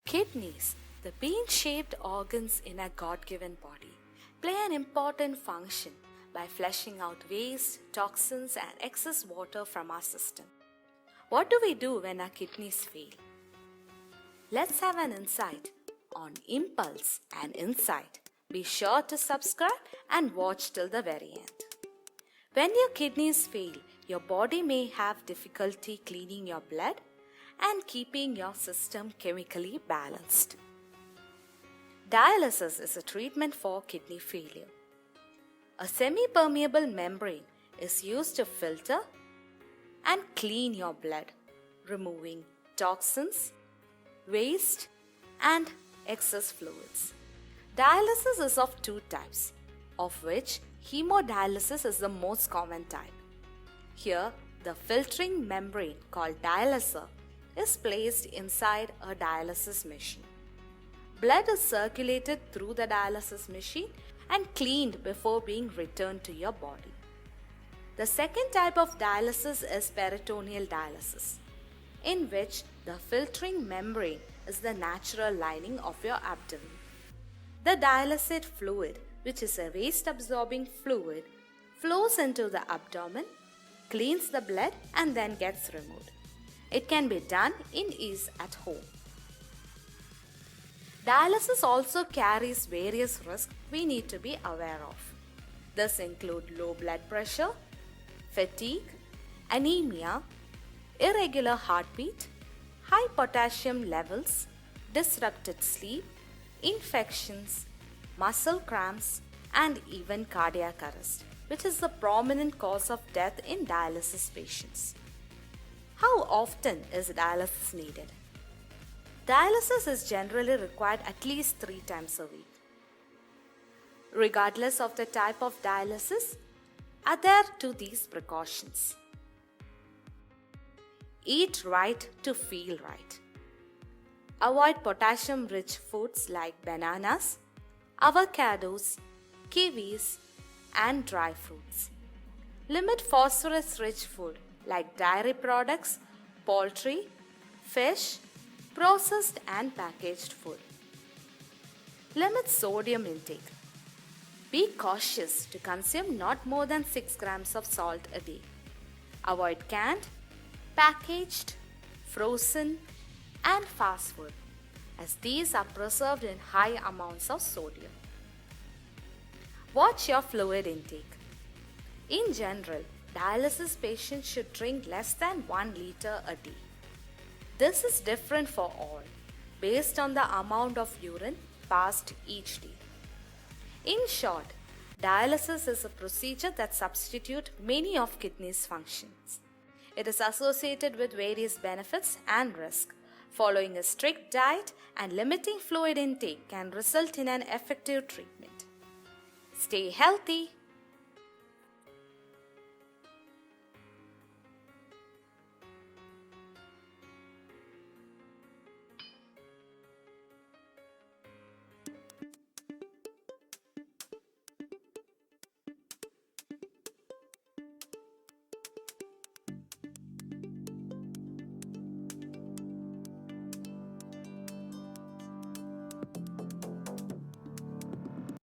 Kidneys, the bean-shaped organs in a God-given body, play an important function by flushing out waste, toxins and excess water from our system. What do we do when our kidneys fail? Let's have an insight on Impulse and Insight. Be sure to subscribe and watch till the very end. When your kidneys fail, your body may have difficulty cleaning your blood and keeping your system chemically balanced. Dialysis is a treatment for kidney failure. A semi-permeable membrane is used to filter and clean your blood, removing toxins, waste, and excess fluids. Dialysis is of two types, of which hemodialysis is the most common type. Here, the filtering membrane called dialyser is placed inside a dialysis machine. Blood is circulated through the dialysis machine and cleaned before being returned to your body. The second type of dialysis is peritoneal dialysis, in which the filtering membrane is the natural lining of your abdomen. The dialysate fluid, which is a waste-absorbing fluid, flows into the abdomen, cleans the blood and then gets removed. It can be done in ease at home. Dialysis also carries various risks we need to be aware of. This include low blood pressure, fatigue, anemia, irregular heartbeat, high potassium levels, disrupted sleep, infections, muscle cramps, and even cardiac arrest, which is the prominent cause of death in dialysis patients. How often is dialysis needed? Dialysis is generally required at least 3 times a week. Regardless of the type of dialysis, adhere to these precautions. Eat right to feel right. Avoid potassium-rich foods like bananas, avocados, kiwis, and dry fruits. Limit phosphorus-rich food like dairy products, poultry, fish, processed and packaged food. Limit sodium intake. Be cautious to consume not more than 6 grams of salt a day. Avoid canned, packaged, frozen, and fast food, as these are preserved in high amounts of sodium. Watch your fluid intake. In general, dialysis patients should drink less than 1 liter a day. This is different for all, based on the amount of urine passed each day. In short, dialysis is a procedure that substitutes many of kidneys' functions. It is associated with various benefits and risks. Following a strict diet and limiting fluid intake can result in an effective treatment. Stay healthy.